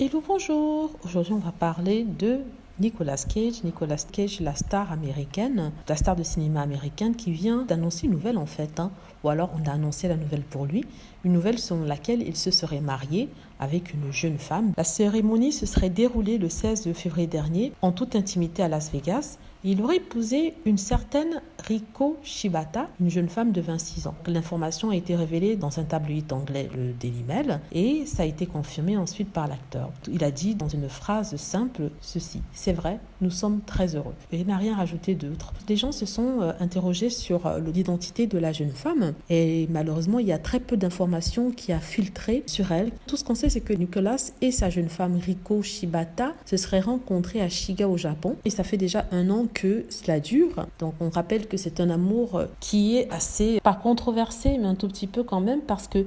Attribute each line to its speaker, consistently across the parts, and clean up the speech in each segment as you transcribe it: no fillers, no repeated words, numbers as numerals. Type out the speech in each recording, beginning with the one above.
Speaker 1: Hello, bonjour. Aujourd'hui, on va parler de Nicolas Cage. Nicolas Cage, la star américaine, la star de cinéma américaine qui vient d'annoncer une nouvelle en fait. Ou alors, on a annoncé la nouvelle pour lui. Une nouvelle selon laquelle il se serait marié avec une jeune femme. La cérémonie se serait déroulée le 16 février dernier en toute intimité à Las Vegas. Il aurait épousé une certaine Riko Shibata, une jeune femme de 26 ans. L'information a été révélée dans un tabloïd anglais, le Daily Mail, et ça a été confirmé ensuite par l'acteur. Il a dit dans une phrase simple ceci: « C'est vrai, nous sommes très heureux ». Et il n'a rien rajouté d'autre. Les gens se sont interrogés sur l'identité de la jeune femme et malheureusement, il y a très peu d'informations qui a filtré sur elle. Tout ce qu'on sait, c'est que Nicolas et sa jeune femme Riko Shibata se seraient rencontrés à Shiga au Japon et ça fait déjà 1 an que cela dure. Donc on rappelle que c'est un amour qui est assez, pas controversé, mais un tout petit peu quand même, parce que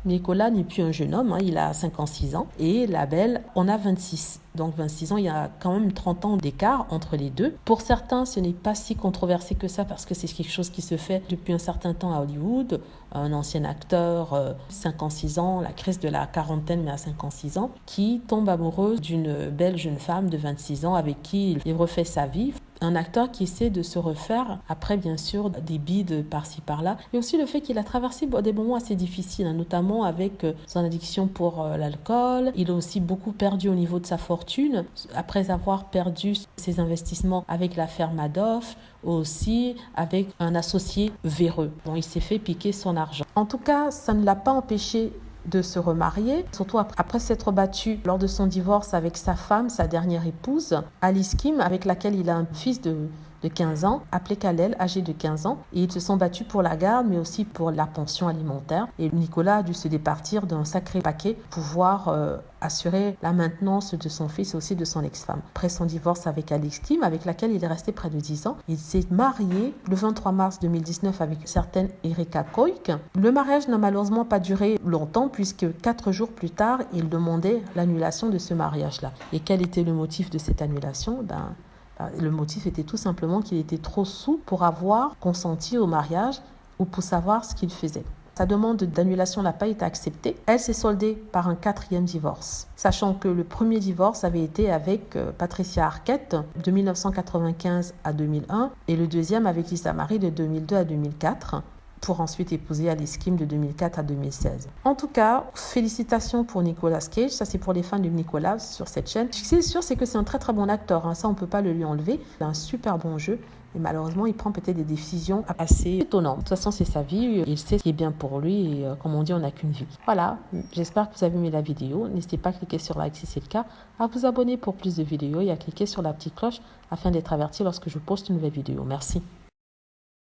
Speaker 1: Nicolas n'est plus un jeune homme, il a 56 ans et la belle en a 26. Donc 26 ans, il y a quand même 30 ans d'écart entre les deux. Pour certains, ce n'est pas si controversé que ça parce que c'est quelque chose qui se fait depuis un certain temps à Hollywood. Un ancien acteur, 56 ans, la crise de la quarantaine, mais à 56 ans, qui tombe amoureux d'une belle jeune femme de 26 ans avec qui il refait sa vie. Un acteur qui essaie de se refaire après, bien sûr, des bides par-ci par-là. Et aussi le fait qu'il a traversé des moments assez difficiles, notamment avec son addiction pour l'alcool. Il a aussi beaucoup perdu au niveau de sa fortune, après avoir perdu ses investissements avec l'affaire Madoff, aussi avec un associé véreux dont il s'est fait piquer son argent. En tout cas, ça ne l'a pas empêché de se remarier, surtout après s'être battu lors de son divorce avec sa femme, sa dernière épouse, Alice Kim, avec laquelle il a un fils de 15 ans, appelé Kalel, âgé de 15 ans. Et ils se sont battus pour la garde, mais aussi pour la pension alimentaire. Et Nicolas a dû se départir d'un sacré paquet pour pouvoir assurer la maintenance de son fils et aussi de son ex-femme. Après son divorce avec Alice Kim, avec laquelle il est resté près de 10 ans, il s'est marié le 23 mars 2019 avec une certaine Erika Koik. Le mariage n'a malheureusement pas duré longtemps puisque 4 jours plus tard, il demandait l'annulation de ce mariage-là. Et quel était le motif de cette annulation ? Le motif était tout simplement qu'il était trop saoul pour avoir consenti au mariage ou pour savoir ce qu'il faisait. Sa demande d'annulation n'a pas été acceptée. Elle s'est soldée par un 4e divorce, sachant que le premier divorce avait été avec Patricia Arquette de 1995 à 2001 et le deuxième avec Lisa Marie de 2002 à 2004. Pour ensuite épouser Alice Kim de 2004 à 2016. En tout cas, félicitations pour Nicolas Cage. Ça, c'est pour les fans de Nicolas sur cette chaîne. Ce qui est sûr, c'est que c'est un très très bon acteur. Ça, on ne peut pas le lui enlever. Il a un super bon jeu. Et malheureusement, il prend peut-être des décisions assez étonnantes. De toute façon, c'est sa vie. Il sait ce qui est bien pour lui. Et comme on dit, on n'a qu'une vie. Voilà. J'espère que vous avez aimé la vidéo. N'hésitez pas à cliquer sur like si c'est le cas, à vous abonner pour plus de vidéos et à cliquer sur la petite cloche afin d'être averti lorsque je poste une nouvelle vidéo. Merci.